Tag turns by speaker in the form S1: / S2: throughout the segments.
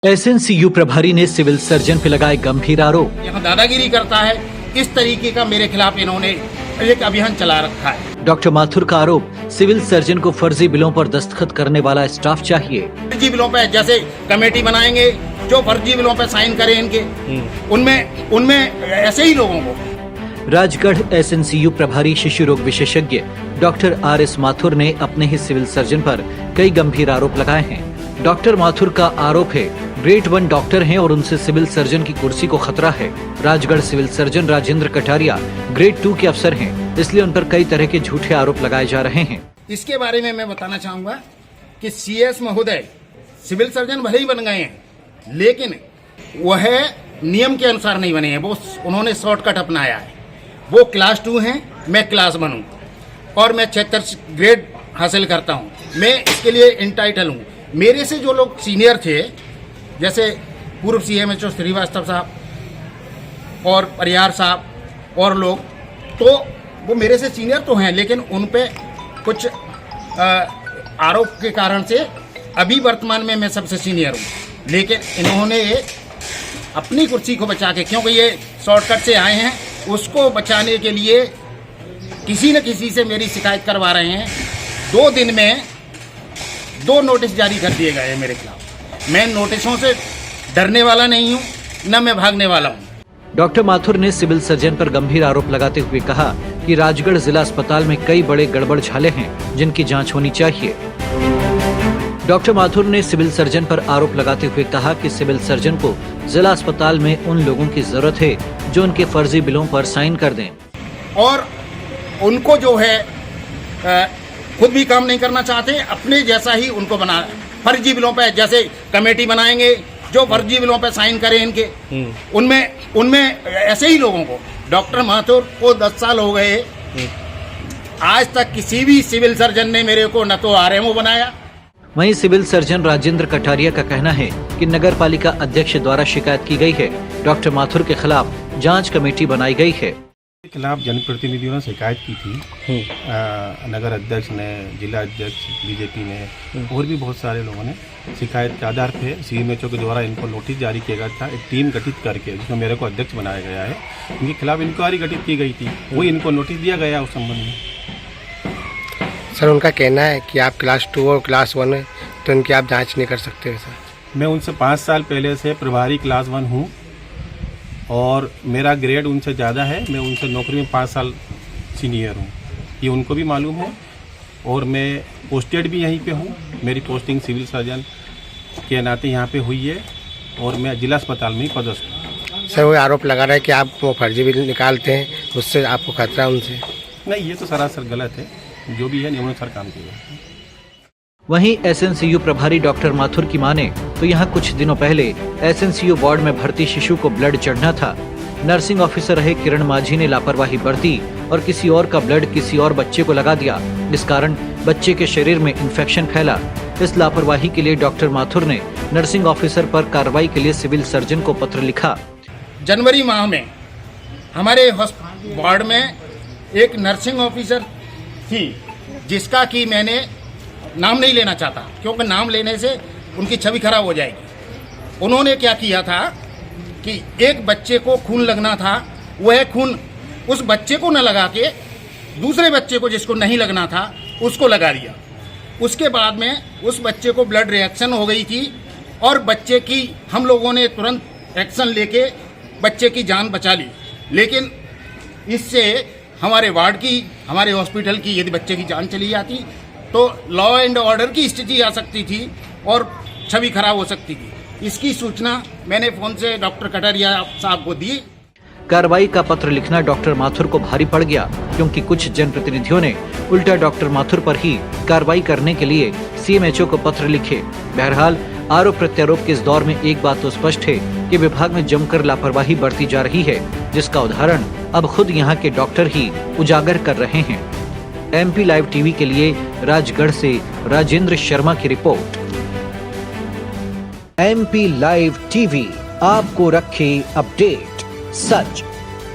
S1: SNCU प्रभारी ने civil surgeon पे लगाए गंभीर आरोप।
S2: यहाँ दादागिरी करता है, इस तरीके का मेरे खिलाफ इन्होंने एक अभियान चला रखा है।
S1: डॉक्टर माथुर का आरोप, सिविल सर्जन को फर्जी बिलों पर दस्तखत करने वाला स्टाफ चाहिए।
S2: फर्जी बिलों पे जैसे कमेटी बनाएंगे, जो फर्जी बिलों पे साइन करें इनके, उनमें ऐसे ही लोगों को।
S1: राजगढ़ एसएनसीयू प्रभारी शिशु रोग विशेषज्ञ डॉक्टर आर.एस. माथुर ने अपने ही सिविल सर्जन पर कई गंभीर आरोप लगाए हैं। डॉक्टर माथुर का आरोप है, ग्रेड 1 डॉक्टर हैं और उनसे सिविल सर्जन की कुर्सी को खतरा है। Rajgarh civil surgeon Rajendra Kataria grade 2 के अफसर हैं, इसलिए उन पर कई तरह के झूठे आरोप लगाए जा रहे हैं।
S2: इसके बारे में मैं बताना चाहूंगा कि सीएस महोदय सिविल सर्जन भले ही बन गए हैं, लेकिन वह नियम के अनुसार नहीं बने हैं। वो उन्होंने शॉर्टकट अपनाया है। वो क्लास 2 हैं, मैं क्लास 1 हूँ और मैं 76 ग्रेड हासिल करता हूँ। मैं इसके लिए इंटाइटल हूँ। मेरे से जो लोग सीनियर थे, जैसे पूर्व CMHO श्रीवास्तव साहब और परियार साहब और लोग, तो वो मेरे से सीनियर तो हैं, लेकिन उन पे कुछ आरोप के कारण से अभी वर्तमान में मैं सबसे सीनियर हूँ। लेकिन इन्होंने अपनी कुर्सी को बचा के, क्योंकि ये शॉर्टकट से आए हैं, उसको बचाने के लिए किसी न किसी से मेरी शिकायत करवा रहे हैं। 2 दिन में 2 नोटिस जारी कर दिए गए हैं मेरे खिलाफ। मैं नोटिसों से डरने वाला नहीं हूँ, न मैं भागने वाला हूँ।
S1: डॉक्टर माथुर ने सिविल सर्जन पर गंभीर आरोप लगाते हुए कहा कि राजगढ़ जिला अस्पताल में कई बड़े गड़बड़ झाले हैं, जिनकी जांच होनी चाहिए। डॉक्टर माथुर ने सिविल सर्जन पर आरोप लगाते हुए कहा कि सिविल सर्जन को जिला अस्पताल में उन लोगों की जरूरत है जो उनके फर्जी बिलों पर साइन कर दें, और
S2: उनको जो है खुद भी काम नहीं करना चाहते, अपने जैसा ही उनको बना, फर्जी बिलों पे जैसे कमेटी बनाएंगे, जो फर्जी बिलों पे साइन करें इनके, उनमें ऐसे ही लोगों को। डॉक्टर माथुर को 10 साल हो गए, आज तक किसी भी सिविल सर्जन ने मेरे को न तो RMO बनाया।
S1: वहीं सिविल सर्जन राजेंद्र कटारिया का कहना है कि नगर पालिका अध्यक्ष द्वारा शिकायत की गई है। डॉक्टर माथुर के खिलाफ जांच कमेटी बनाई गई है।
S3: खिलाफ जनप्रतिनिधियों ने शिकायत की थी, नगर अध्यक्ष ने, जिला अध्यक्ष बीजेपी ने, और भी बहुत सारे लोगों ने शिकायत के आधार पे CMHO के द्वारा इनको नोटिस जारी किया गया था, एक टीम गठित करके, जिसमें मेरे को अध्यक्ष बनाया गया है। इनके खिलाफ इंक्वायरी गठित की गई थी, वही इनको नोटिस दिया गया उस संबंध में।
S4: सर, उनका कहना है कि आप क्लास 2 और क्लास 1 है, तो इनकी आप जाँच नहीं कर सकते सर।
S3: मैं उनसे 5 साल पहले से प्रभारी क्लास 1 हूँ और मेरा ग्रेड उनसे ज़्यादा है। मैं उनसे नौकरी में 5 साल सीनियर हूँ, ये उनको भी मालूम है। और मैं पोस्टेड भी यहीं पे हूँ। मेरी पोस्टिंग सिविल सर्जन के नाते यहाँ पे हुई है और मैं जिला अस्पताल में ही पदस्थ हूँ।
S4: सर, वो आरोप लगा रहा है कि आप वो फर्जी बिल निकालते हैं, उससे आपको खतरा है उनसे।
S3: नहीं, ये तो सरासर गलत है। जो भी है नियमानुसार काम किया।
S1: वहीं एसएनसीयू प्रभारी डॉक्टर माथुर की माने तो यहाँ कुछ दिनों पहले एसएनसीयू वार्ड में भर्ती शिशु को ब्लड चढ़ना था। नर्सिंग ऑफिसर रहे किरण माझी ने लापरवाही बरती और किसी और का ब्लड किसी और बच्चे को लगा दिया, इस कारण बच्चे के शरीर में इन्फेक्शन फैला। इस लापरवाही के लिए डॉक्टर माथुर ने नर्सिंग ऑफिसर पर कार्रवाई के लिए सिविल सर्जन को पत्र लिखा।
S2: जनवरी माह में हमारे वार्ड में एक नर्सिंग ऑफिसर थी, जिसका कि मैंने नाम नहीं लेना चाहता, क्योंकि नाम लेने से उनकी छवि खराब हो जाएगी। उन्होंने क्या किया था कि एक बच्चे को खून लगना था, वह खून उस बच्चे को न लगा के दूसरे बच्चे को, जिसको नहीं लगना था, उसको लगा दिया। उसके बाद में उस बच्चे को ब्लड रिएक्शन हो गई थी और बच्चे की हम लोगों ने तुरंत एक्शन लेके बच्चे की जान बचा ली। लेकिन इससे हमारे वार्ड की, हमारे हॉस्पिटल की यदि बच्चे की जान चली जाती तो लॉ एंड ऑर्डर की स्थिति आ सकती थी और छवि खराब हो सकती थी। इसकी सूचना मैंने फोन से डॉक्टर कटारिया साहब को दी।
S1: कार्रवाई का पत्र लिखना डॉक्टर माथुर को भारी पड़ गया, क्योंकि कुछ जनप्रतिनिधियों ने उल्टा डॉक्टर माथुर पर ही कार्रवाई करने के लिए CMHO को पत्र लिखे। बहरहाल आरोप प्रत्यारोप के इस दौर में एक बात तो स्पष्ट है कि विभाग में जमकर लापरवाही बरती जा रही है, जिसका उदाहरण अब खुद यहाँ के डॉक्टर ही उजागर कर रहे हैं। MP लाइव टीवी के लिए राजगढ़ से राजेंद्र शर्मा की रिपोर्ट। MP लाइव टीवी आपको रखे अपडेट, सच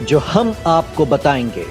S1: जो हम आपको बताएंगे।